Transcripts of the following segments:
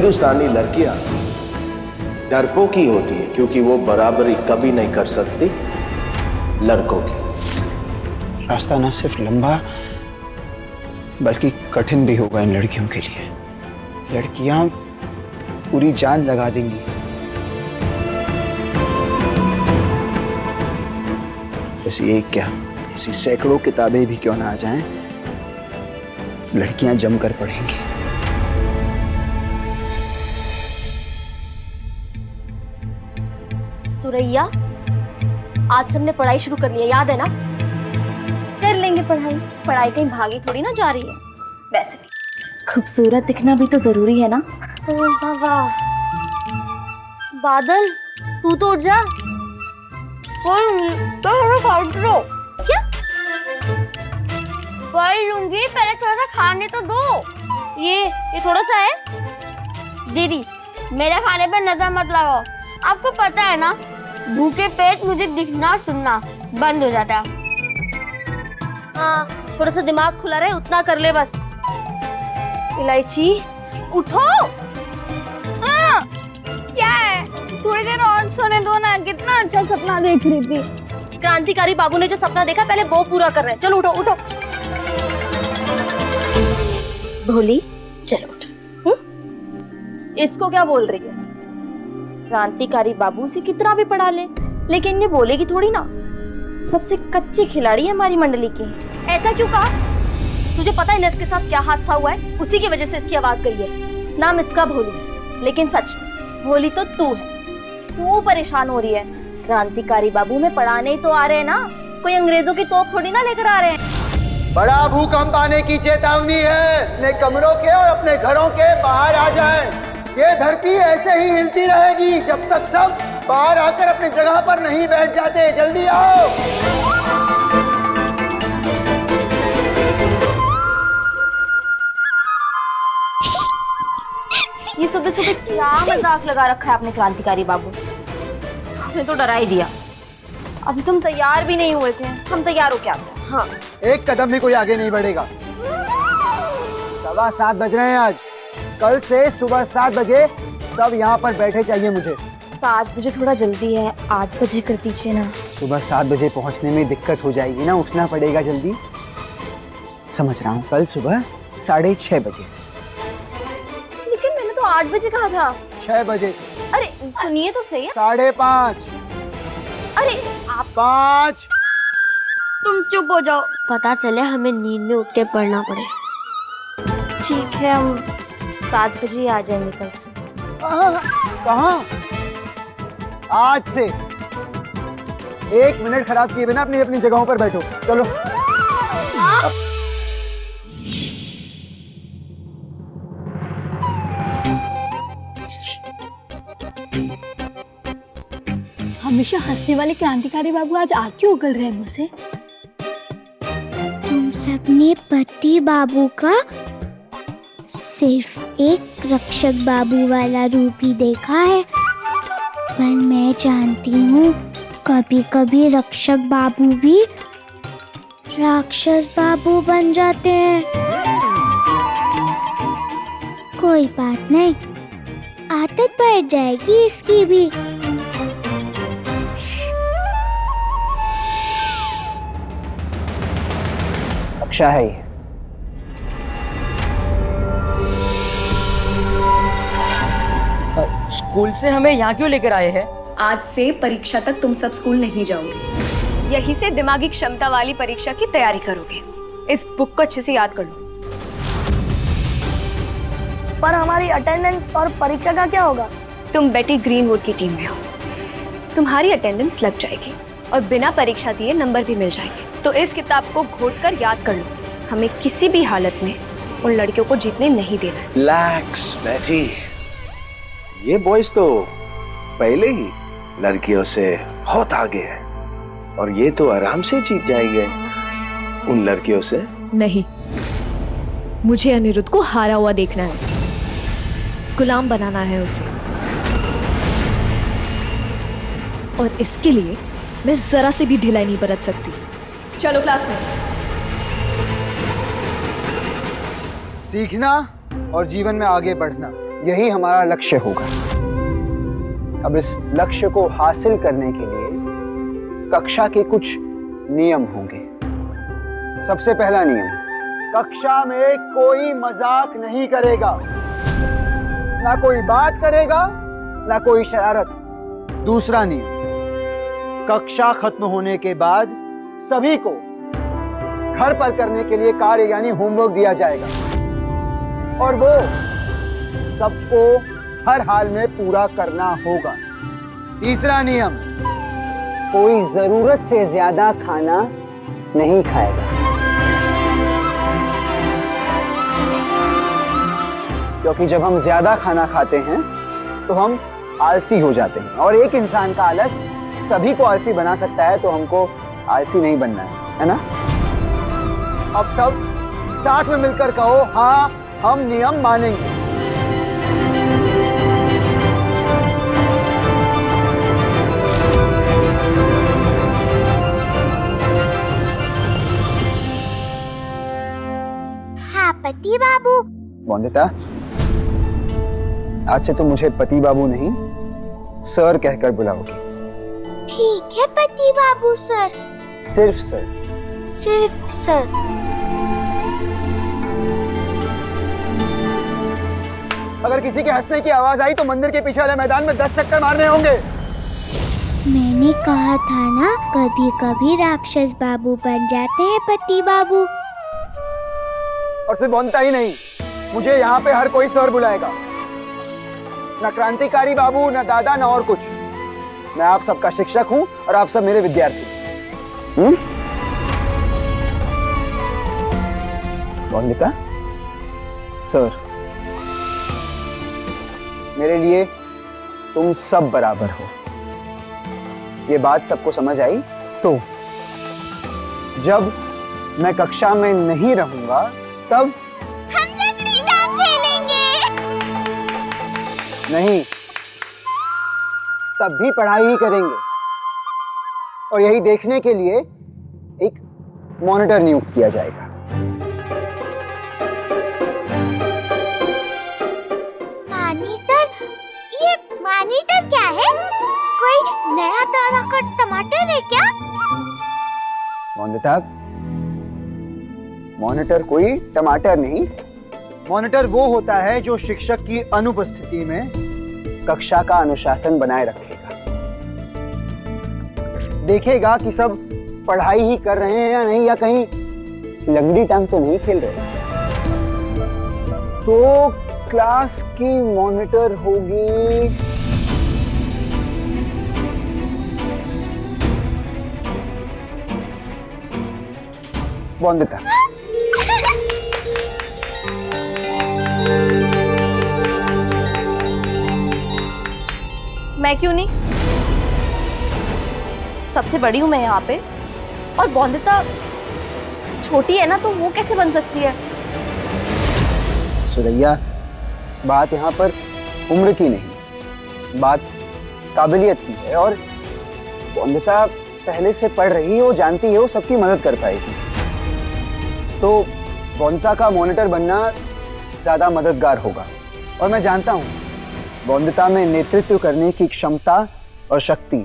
हिंदुस्तानी लड़कियां डरपोकी होती है क्योंकि वो बराबरी कभी नहीं कर सकती लड़कों की। रास्ता ना सिर्फ लंबा बल्कि कठिन भी होगा इन लड़कियों के लिए। लड़कियां पूरी जान लगा देंगी। ऐसी एक क्या, ऐसी सैकड़ों किताबें भी क्यों ना आ जाएं, लड़कियां जमकर पढ़ेंगी। सुरैया, आज से हमने पढ़ाई शुरू करनी है, याद है ना? कर लेंगे पढ़ाई। पढ़ाई कहीं भागी थोड़ी ना जा रही है। वैसे भी खूबसूरत दिखना भी तो जरूरी है ना। वाह वाह। बादल, तू तो उठ जा। क्या? पढ़ लूंगी, पहले थोड़ा सा खाने तो दो। ये थोड़ा सा है। दीदी, मेरे खाने पर नजर मत लगाओ। आपको पता है ना, भूखे पेट मुझे दिखना सुनना बंद हो जाता है। हाँ, थोड़ा सा दिमाग खुला रहे, उतना कर ले बस। इलायची, उठो। क्या है? थोड़ी देर और सोने दो ना, कितना अच्छा सपना देख रही थी। क्रांतिकारी बाबू ने जो सपना देखा पहले वो पूरा कर रहे हैं। चलो उठो उठो। भोली, चलो उठ। इसको क्या बोल रही है? क्रांतिकारी बाबू से कितना भी पढ़ा ले, लेकिन ये बोलेगी थोड़ी ना। सबसे कच्ची खिलाड़ी है हमारी मंडली की। ऐसा क्यों कहा? तुझे पता है ना इसके साथ क्या हादसा हुआ है? उसी की वजह से इसकी आवाज गई है। नाम इसका भोली, लेकिन सच में भोली तो तू है। तू परेशान हो रही है। क्रांतिकारी बाबू में पढ़ाने ही तो आ रहे हैं ना, कोई अंग्रेजों की तोप थोड़ी ना लेकर आ रहे हैं। बड़ा भूकंप आने की चेतावनी है। अपने कमरों के और अपने घरों के बाहर आ जाएं। ये धरती ऐसे ही हिलती रहेगी जब तक सब बाहर आकर अपनी जगह पर नहीं बैठ जाते। जल्दी आओ। ये सुबह सुबह क्या मजाक लगा रखा है आपने क्रांतिकारी बाबू? हमें तो डरा ही दिया। अभी तुम तैयार भी नहीं हुए थे, हम तैयार हो क्या? हाँ, एक कदम भी कोई आगे नहीं बढ़ेगा। 7:15 बज रहे हैं आज। कल से सुबह 7 बजे सब यहाँ पर बैठे चाहिए मुझे। 7 बजे थोड़ा जल्दी है, 8 बजे कर दीजिए ना। सुबह 7 बजे पहुँचने में दिक्कत हो जाएगी ना, उठना पड़ेगा जल्दी। समझ रहा हूँ, कल सुबह 6:30 बजे से। लेकिन मैंने तो 8 बजे कहा था। 6 बजे से। अरे सुनिए तो सही। 5:30। अरे आप 5। तुम चुप हो जाओ, पता चले हमें नींद में उठ के पढ़ना पड़े। ठीक है, हम 7 बजे ही आ जाएंगे कल से। कहाँ? आज से 1 मिनट खराब किए बिना अपनी अपनी जगहों पर बैठो। चलो। हमेशा हंसने वाले क्रांतिकारी बाबू आज आग क्यों उगल रहे हैं मुझसे? तुम सबने पति बाबू का सिर्फ एक रक्षक बाबू वाला रूप ही देखा है, पर मैं जानती हूँ कभी कभी रक्षक बाबू भी राक्षस बाबू बन जाते हैं। कोई बात नहीं, आदत बढ़ जाएगी इसकी भी। अच्छा है ये। स्कूल से हमें यहाँ क्यों लेकर आए हैं? आज से परीक्षा तक तुम सब स्कूल नहीं जाओगे। यहीं से दिमागी क्षमता वाली परीक्षा की तैयारी करोगे। इस बुक को अच्छे से याद कर लो। पर हमारी अटेंडेंस और परीक्षा का क्या होगा? तुम बेटी ग्रीनवुड की टीम में हो, तुम्हारी अटेंडेंस लग जाएगी और बिना परीक्षा दिए नंबर भी मिल जाएंगे। तो इस किताब को घोट कर याद कर लो। हमें किसी भी हालत में उन लड़कियों को जीतने नहीं देना है। रिलैक्स बेटी, ये बॉयज तो पहले ही लड़कियों से बहुत आगे है और ये तो आराम से जीत जाएंगे उन लड़कियों से। नहीं, मुझे अनिरुद्ध को हारा हुआ देखना है, गुलाम बनाना है उसे, और इसके लिए मैं जरा से भी ढिलाई नहीं बरत सकती। चलो क्लास में। सीखना और जीवन में आगे बढ़ना, यही हमारा लक्ष्य होगा। अब इस लक्ष्य को हासिल करने के लिए कक्षा के कुछ नियम होंगे। सबसे पहला नियम, कक्षा में कोई मजाक नहीं करेगा, ना कोई बात करेगा, ना कोई शरारत। दूसरा नियम, कक्षा खत्म होने के बाद सभी को घर पर करने के लिए कार्य यानी होमवर्क दिया जाएगा और वो सबको हर हाल में पूरा करना होगा। तीसरा नियम, कोई जरूरत से ज्यादा खाना नहीं खाएगा, क्योंकि जब हम ज्यादा खाना खाते हैं तो हम आलसी हो जाते हैं और एक इंसान का आलस सभी को आलसी बना सकता है, तो हमको आलसी नहीं बनना है ना? अब सब साथ में मिलकर कहो, हाँ हम नियम मानेंगे। हाँ पति बाबू। वंदिता, आज से तुम मुझे पति बाबू नहीं सर कहकर बुलाओगी। ठीक है पति बाबू सर। सिर्फ सर। सिर्फ सर। अगर किसी के हंसने की आवाज आई तो मंदिर के पीछे वाले मैदान में 10 चक्कर मारने होंगे। मैंने कहा था ना, कभी कभी राक्षस बाबू बन जाते हैं पति बाबू। और सिर्फ वंदिता ही नहीं, मुझे यहाँ पे हर कोई सर बुलाएगा, ना क्रांतिकारी बाबू, ना दादा, ना और कुछ। मैं आप सबका शिक्षक हूँ और आप सब मेरे विद्यार्थी। वंदिता, सर, मेरे लिए तुम सब बराबर हो। ये बात सबको समझ आई? तो जब मैं कक्षा में नहीं रहूंगा तब हम लकड़ी टांग खेलेंगे। नहीं, तब भी पढ़ाई ही करेंगे और यही देखने के लिए एक मॉनिटर नियुक्त किया जाएगा। मॉनिटर? ये मॉनिटर क्या है? कोई नया तरह का टमाटर है क्या? वंदिता, मॉनिटर कोई टमाटर नहीं, मॉनिटर वो होता है जो शिक्षक की अनुपस्थिति में कक्षा का अनुशासन बनाए रखेगा, देखेगा कि सब पढ़ाई ही कर रहे हैं या नहीं, या कहीं लंगड़ी टांग तो नहीं खेल रहे। तो क्लास की मॉनिटर होगी वंदिता। मैं क्यों नहीं? सबसे बड़ी हूं मैं यहाँ पे, और वंदिता छोटी है ना, तो वो कैसे बन सकती है? सुरैया, बात यहाँ पर उम्र की नहीं, बात काबिलियत की है। और वंदिता पहले से पढ़ रही है, वो जानती है वो सबकी मदद कर पाएगी। तो वंदिता का मॉनिटर बनना ज्यादा मददगार होगा। और मैं जानता हूँ वंदिता में नेतृत्व करने की क्षमता और शक्ति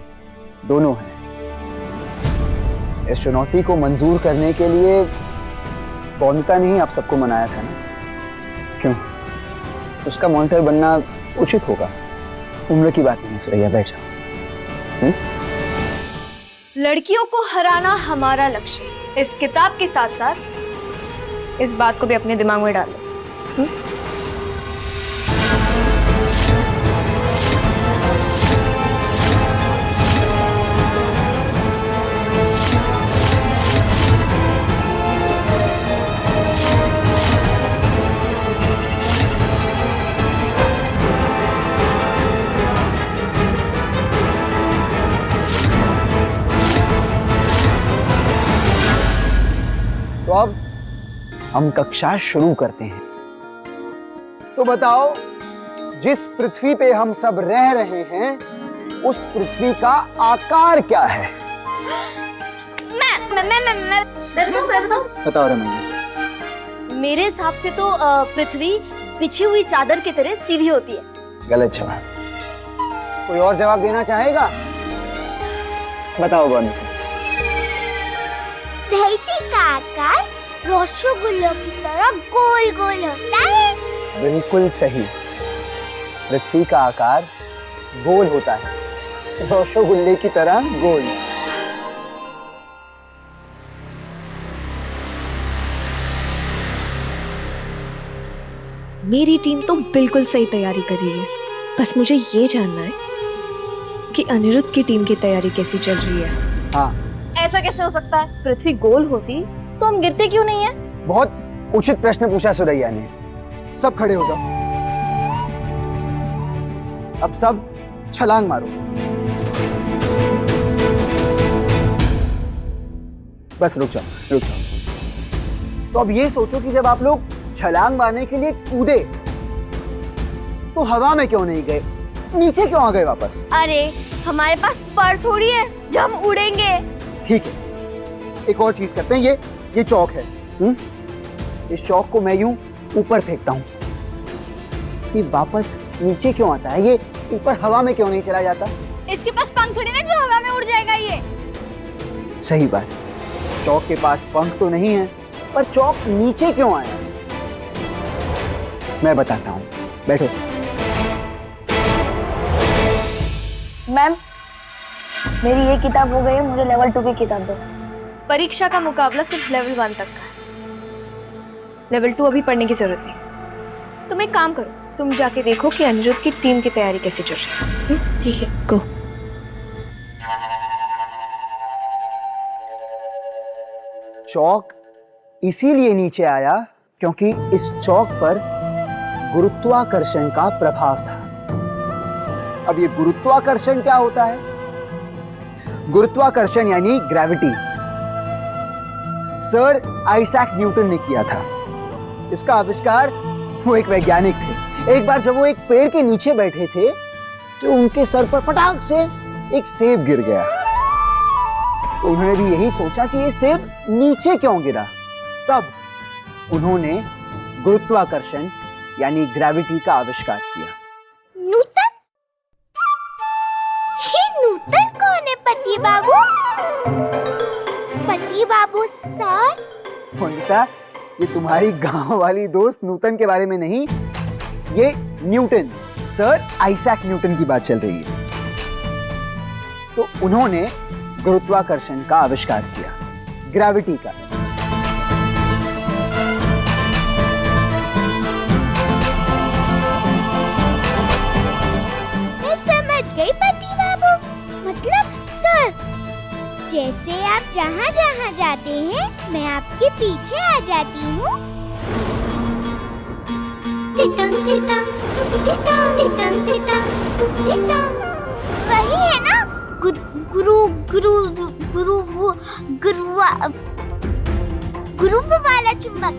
दोनों है। इस चुनौती को मंजूर करने के लिए वंदिता ने ही आप सबको मनाया था ना? क्यों? उसका मॉनिटर बनना उचित होगा। उम्र की बात नहीं। सुरैया, बैठ जाओ। लड़कियों को हराना हमारा लक्ष्य है। इस किताब के साथ साथ इस बात को भी अपने दिमाग में डालो। तो अब हम कक्षा शुरू करते हैं। तो बताओ, जिस पृथ्वी पे हम सब रह रहे हैं उस पृथ्वी का आकार क्या है? मैं बताओ रमैया। मेरे हिसाब से तो पृथ्वी बिछी हुई चादर की तरह सीधी होती है। गलत जवाब। कोई और जवाब देना चाहेगा? बताओ बंद। धरती का आकार रसगुल्लों की तरह गोल गोल होता है। बिल्कुल सही। पृथ्वी का आकार गोल होता है, रसगुल्ले की तरह गोल। मेरी टीम तो बिल्कुल सही तैयारी कर रही है, बस मुझे ये जानना है कि अनिरुद्ध की टीम की तैयारी कैसी चल रही है। हाँ, ऐसा कैसे हो सकता है? पृथ्वी गोल होती तो हम गिरते क्यों नहीं है? बहुत उचित प्रश्न पूछा सुरैया ने। सब खड़े हो जाओ। अब सब छलांग मारो। बस रुक जाओ, रुक जाओ। तो अब ये सोचो कि जब आप लोग छलांग मारने के लिए कूदे तो हवा में क्यों नहीं गए, नीचे क्यों आ गए वापस? अरे हमारे पास पर थोड़ी है जो हम उड़ेंगे। ठीक है, एक और चीज करते हैं। ये चौक है। इस चौक को मैं यूं ऊपर फेंकता हूं, ये वापस नीचे क्यों आता है? ये ऊपर हवा में क्यों नहीं चला जाता? इसके पास पंख थोड़ी ना जो हवा में उड़ जाएगा ये। सही बात, चौक के पास पंख तो नहीं है, पर चौक नीचे क्यों आया? मैं बताता हूँ, बैठो सर। मैम, मेरी ये किताब हो गई है, मुझे लेवल 2 की किताब दो। परीक्षा का मुकाबला सिर्फ लेवल 1 तक का है, लेवल 2 अभी पढ़ने की जरूरत नहीं। तुम एक काम करो, तुम जाके देखो कि अनिरुद्ध की टीम की तैयारी कैसी चल रही है। ठीक है, गो। चौक इसीलिए नीचे आया क्योंकि इस चौक पर गुरुत्वाकर्षण का प्रभाव था। अब ये गुरुत्वाकर्षण क्या होता है? गुरुत्वाकर्षण यानी ग्रेविटी सर आइजैक न्यूटन ने किया था। इसका आविष्कार, वो एक वैज्ञानिक थे। एक बार जब वो एक पेड़ के नीचे बैठे थे तो उनके सर पर पटाख से एक सेब गिर गया। तो उन्होंने भी यही सोचा कि ये सेब नीचे क्यों गिरा। तब उन्होंने गुरुत्वाकर्षण यानी ग्रेविटी का आविष्कार किया। नूतन? ये नूतन कौन है पति बाबू? पति बाबू सर? मोनिका, ये तुम्हारी गांव वाली दोस्त नूतन के बारे में नहीं, ये न्यूटन, सर आइजैक न्यूटन की बात चल रही है। तो उन्होंने गुरुत्वाकर्षण का आविष्कार किया, ग्रेविटी का। मैं समझ गई पति बाबू, मतलब सर, जैसे आप जहाँ जहाँ जाते हैं मैं आपके पीछे आ जाती हूँ। तितंग तितंग तितंग तितंग तितंग तितंग, वही है ना? गुरु गुरु गुरु गुरु वाला चुंबक।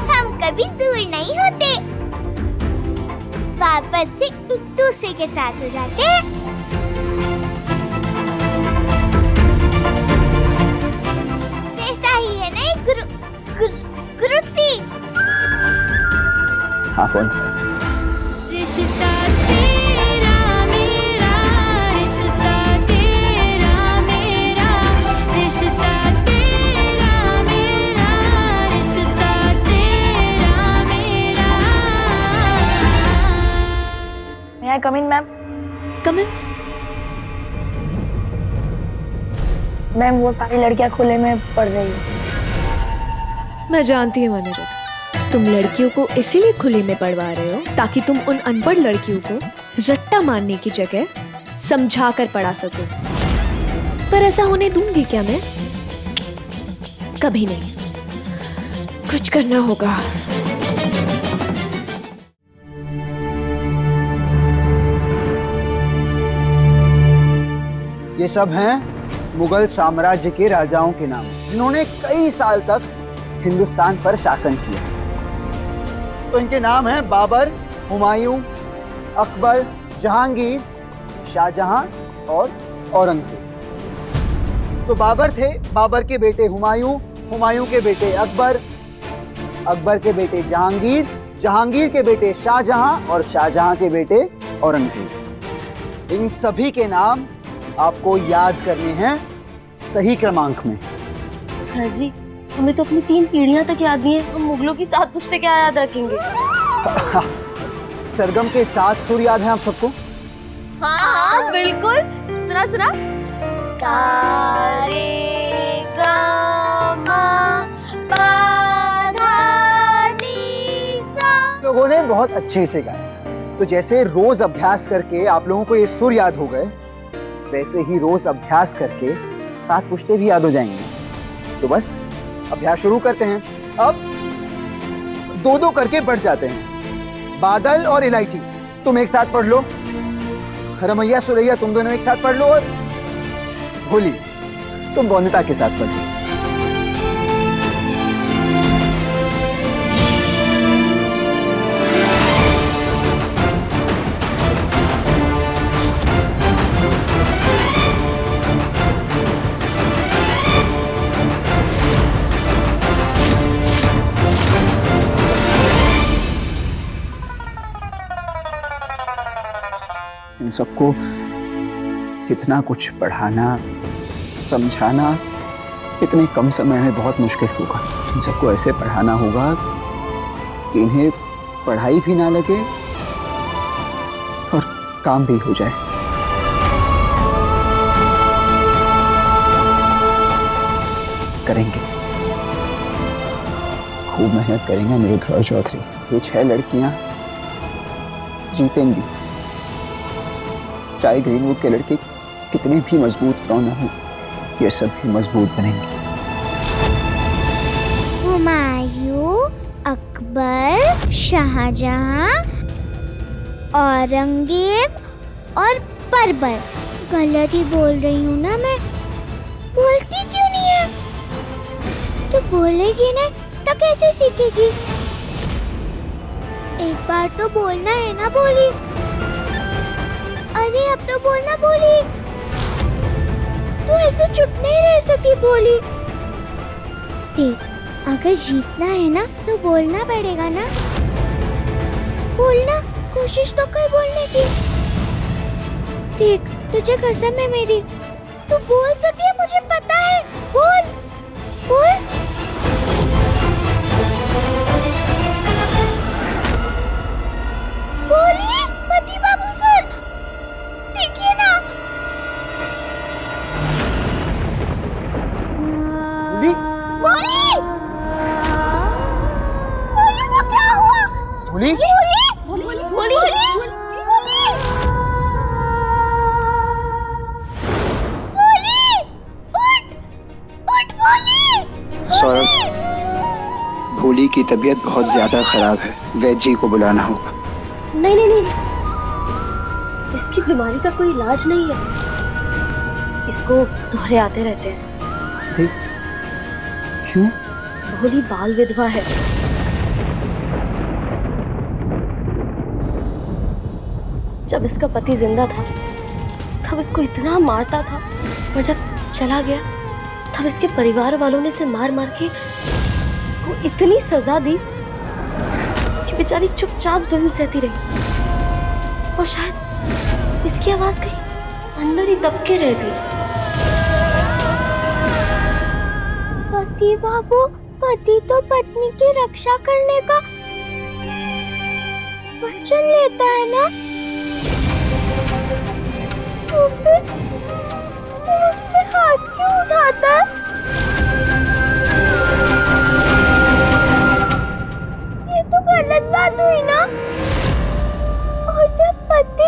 हम कभी दूर नहीं होते, वापस से एक दूसरे के साथ हो जाते हैं। वैसा ही है ना गुरुती। हाँ, कौन सा? रिश्ता तेरा मेरा, रिश्ता तेरा मेरा, रिश्ता तेरा मेरा, रिश्ता तेरा मेरा। May I come in, ma'am? Come in. Ma'am, वो सारी लड़कियां खुले में पढ़ रही है। मैं जानती हूँ अनिरुद्ध, तुम लड़कियों को इसीलिए खुले में पढ़वा रहे हो ताकि तुम उन अनपढ़ लड़कियों को रट्टा मारने की जगह समझा कर पढ़ा सको। पर ऐसा होने दूंगी क्या मैं? कभी नहीं। कुछ करना होगा। ये सब हैं मुगल साम्राज्य के राजाओं के नाम, जिन्होंने कई साल तक हिंदुस्तान पर शासन किया। तो इनके नाम हैं बाबर, हुमायूं, अकबर, जहांगीर, शाहजहां और औरंगजेब। तो बाबर थे, बाबर के बेटे हुमायूं, हुमायूं के बेटे अकबर, अकबर के बेटे जहांगीर, जहांगीर के बेटे शाहजहां और शाहजहां के बेटे औरंगजेब। इन सभी के नाम आपको याद करने हैं सही क्रमांक में। सर जी, हमें तो अपनी 3 पीढ़ियां तक याद नहीं है, हम मुगलों की 7 पुश्ते क्या याद रखेंगे? सरगम के 7 सुर याद हैं आप सबको? हाँ बिल्कुल। सुना सुना। सारे गामा पा नी सा। लोगों ने बहुत अच्छे से गाया। तो जैसे रोज अभ्यास करके आप लोगों को ये सुर याद हो गए, वैसे ही रोज अभ्यास करके 7 पुश्ते भी याद हो जाएंगे। तो बस अभ्यास शुरू करते हैं। अब 2-2 करके बढ़ जाते हैं। बादल और इलायची तुम एक साथ पढ़ लो, रमैया सुरैया तुम दोनों एक साथ पढ़ लो, और होली तुम वनिता के साथ पढ़ लो। इन सबको इतना कुछ पढ़ाना समझाना इतने कम समय में बहुत मुश्किल होगा। इन सबको ऐसे पढ़ाना होगा कि इन्हें पढ़ाई भी ना लगे और काम भी हो जाए। करेंगे, खूब मेहनत करेंगे अनिरुद्ध रॉय चौधरी। ये 6 लड़कियां जीतेंगी, चाहे ग्रीनवुड के लड़के कितने भी मजबूत क्यों ना हो, ये सब भी मजबूत बनेंगे। हुमायूं, अकबर, शाहजहां, औरंगजेब और बर्बर। गलत ही बोल रही हूँ ना मैं? बोलती क्यों नहीं है? तो बोलेगी नहीं तो कैसे सीखेगी? एक बार तो बोलना है ना बोली। अरे अब तो बोलना बोली। तू ऐसे चुप नहीं रह सकी बोली। देख, अगर जीतना है ना तो बोलना पड़ेगा ना। बोलना, कोशिश तो कर बोलने की। देख, तुझे कसम है मेरी, तू बोल सकती है, मुझे पता है। बोल बोल। बोलिए पति बाबू सर, देखिए ना। बोली बोली बोली, वो क्या हुआ? बोली बोली बोली उठ बोली। सौरभ, भोली की तबीयत बहुत ज्यादा खराब है, वैद्य जी को बुलाना होगा। नहीं नहीं नहीं, इसकी बीमारी का कोई इलाज नहीं है। इसको दौरे आते रहते हैं। क्यों? भोली बाल विधवा है। जब इसका पति जिंदा था तब इसको इतना मारता था, और जब चला गया तब इसके परिवार वालों ने इसे मार मार के इसको इतनी सजा दी कि बेचारी चुपचाप जुल्म सहती रही, और शायद इसकी आवाज कहीं अंदर ही दब के रह गई। पति बाबू, पति तो पत्नी की रक्षा करने का वचन लेता है ना, तो फिर उस पे हाथ क्यों उठाता है? ये तो गलत बात हुई ना। और जब पति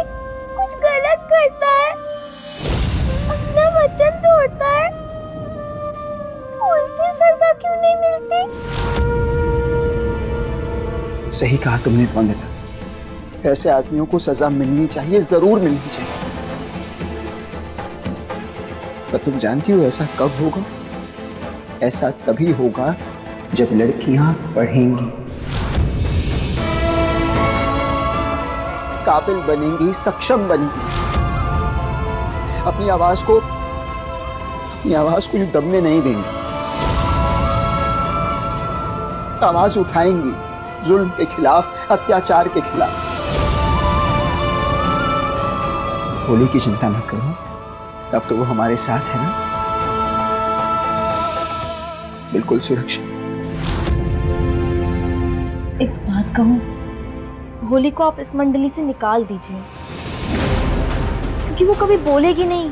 कुछ गलत करता है, अपना वचन तोड़ता है, तो उसे सजा क्यों नहीं मिलती? सही कहा तुमने वंदिता, ऐसे आदमियों को सजा मिलनी चाहिए, जरूर मिलनी चाहिए। पर तुम जानती हो ऐसा कब होगा? ऐसा तभी होगा जब लड़कियां पढ़ेंगी, काबिल बनेंगी, सक्षम बनेंगी, अपनी आवाज को यूं दबने नहीं देंगी। आवाज उठाएंगी जुल्म के खिलाफ, अत्याचार के खिलाफ। होली की चिंता मत करो, अब तो वो हमारे साथ है ना, बिल्कुल सुरक्षित। एक बात कहूँ, होली को आप इस मंडली से निकाल दीजिए, क्योंकि वो कभी बोलेगी नहीं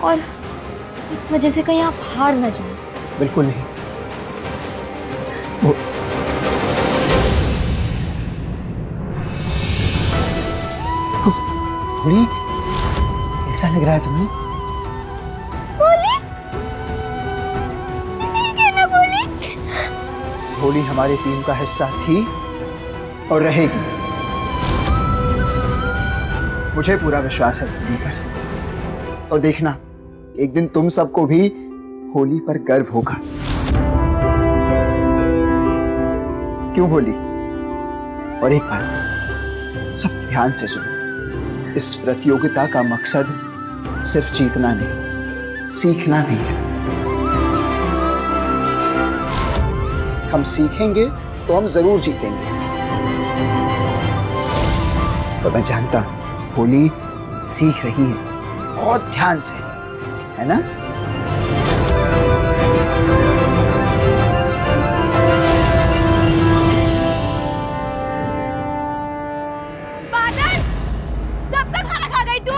और इस वजह से कहीं आप हार ना जाएं। बिल्कुल नहीं। होली, कैसा लग रहा है तुम्हें? बोली ठीक है ना बोली? होली हमारी टीम का हिस्सा थी और रहेगी। मुझे पूरा विश्वास है होली पर, और देखना एक दिन तुम सबको भी होली पर गर्व होगा। क्यों होली? और एक बात सब ध्यान से सुनो, इस प्रतियोगिता का मकसद सिर्फ जीतना नहीं, सीखना भी है। हम सीखेंगे तो हम जरूर जीतेंगे। तो मैं जानता हूं होली सीख रही है बहुत ध्यान से, है ना? बादल, सबका खाना खा गई तू?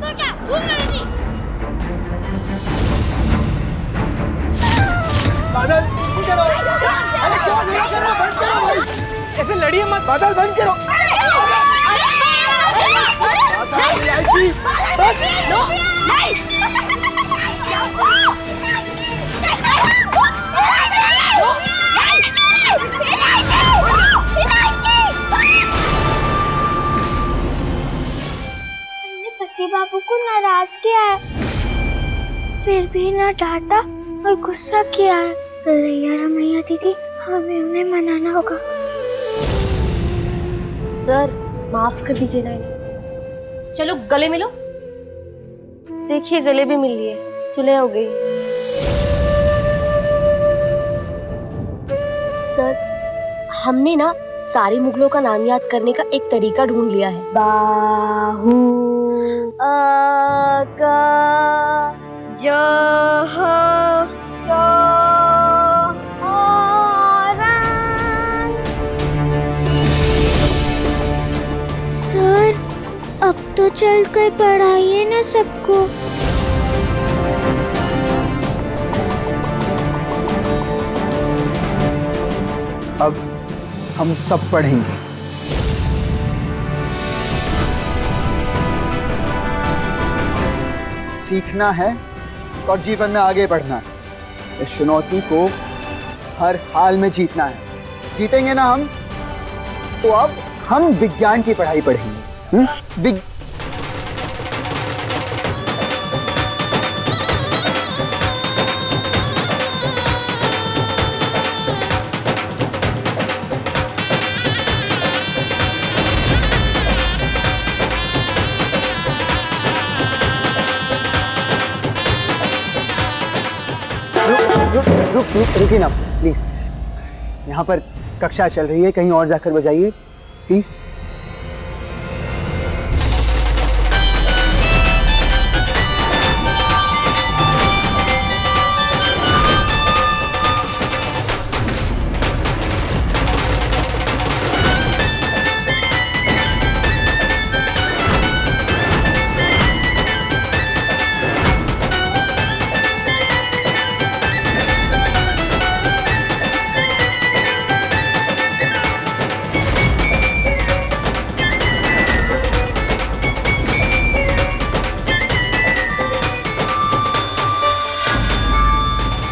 तो क्या भूख नहीं थी? बादल बंद करो। अरे क्यों ऐसे कर रहे हो? बंद करो भाई, ऐसे लड़िए मत। बादल बंद करो। इलायची हमने पति बाबू को नाराज किया है, फिर भी ना डांटा और गुस्सा किया है। रैया रमैया दीदी, हमें उन्हें मनाना होगा। सर माफ कर दीजिए ना इन्हें। चलो गले मिलो। देखिए गले भी मिल लिए, सुलह हो गई। सर हमने ना सारे मुगलों का नाम याद करने का एक तरीका ढूंढ लिया है। बाहू आका जो हो सर अब तो चल कर पढ़ाइए ना सबको। अब हम सब पढ़ेंगे। सीखना है और जीवन में आगे बढ़ना है। इस चुनौती को हर हाल में जीतना है। जीतेंगे ना हम, तो अब हम विज्ञान की पढ़ाई पढ़ेंगे। रुकिए ना प्लीज, यहाँ पर कक्षा चल रही है, कहीं और जाकर बजाइए प्लीज।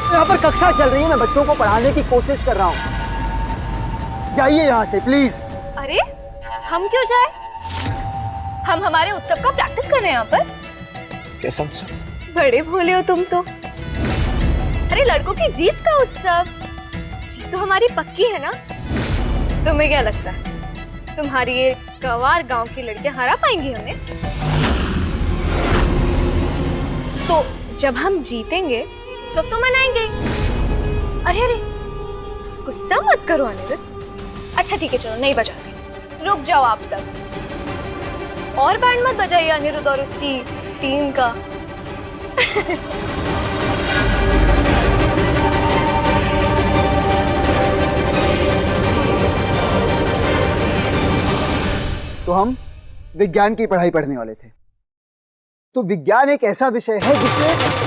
यहाँ पर कक्षा चल रही है, मैं बच्चों को पढ़ाने की कोशिश कर रहा हूँ। जाइए यहाँ से प्लीज। अरे हम क्यों जाए? हम हमारे उत्सव का प्रैक्टिस कर रहे हैं यहाँ पर। कैसा उत्सव? बड़े भोले हो तुम तो। अरे लड़कों की जीत का उत्सव। जीत तो हमारी पक्की है ना। तुम्हें क्या लगता है तुम्हारी ये गंवार गांव की लड़कियां हरा पाएंगी हमें? तो जब हम जीतेंगे उत्सव तो मनाएंगे। अरे अरे गुस्सा मत करो अनिरुद्ध। अच्छा ठीक है, चलो नहीं बजाते, रुक जाओ आप सब। और बैंड मत बजाइए अनिरुद्ध और उसकी टीम का। तो हम विज्ञान की पढ़ाई पढ़ने वाले थे। तो विज्ञान एक ऐसा विषय है जिसमें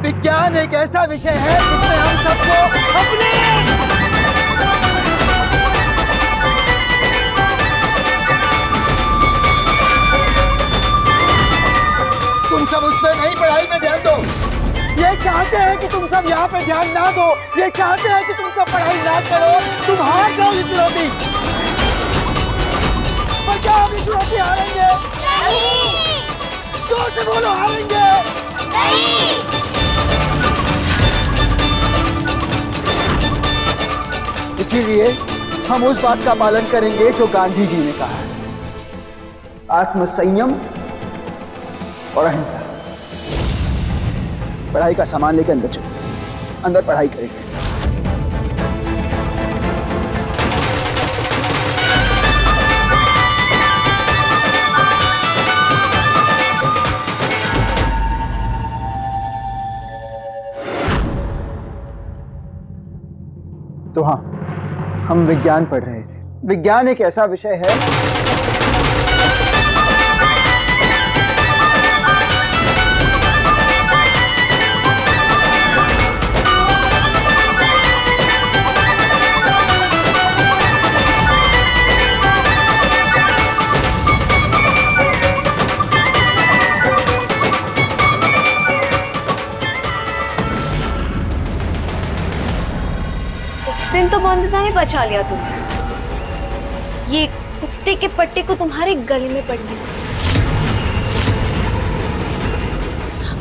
विज्ञान एक ऐसा विषय है जिसमें हम सबको अपने तुम सब उस पे नहीं, पढ़ाई पे ध्यान दो। ये चाहते हैं कि तुम सब यहाँ पे ध्यान ना दो, ये चाहते हैं कि तुम सब पढ़ाई ना करो। तुम हार जाओ ये चुनौती। पर क्या हम ये चुनौती हारेंगे? नहीं। जोर से बोलो, हारेंगे नहीं। इसीलिए हम उस बात का पालन करेंगे जो गांधी जी ने कहा है, आत्मसंयम और अहिंसा। पढ़ाई का सामान लेकर अंदर चलो, अंदर पढ़ाई करेंगे। तो हाँ, हम विज्ञान पढ़ रहे थे। विज्ञान एक ऐसा विषय है दिन तो बंदता ने बचा लिया तुम्हें, ये कुत्ते के पट्टे को तुम्हारे गले में पड़ने से।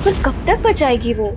पर कब तक बचाएगी वो?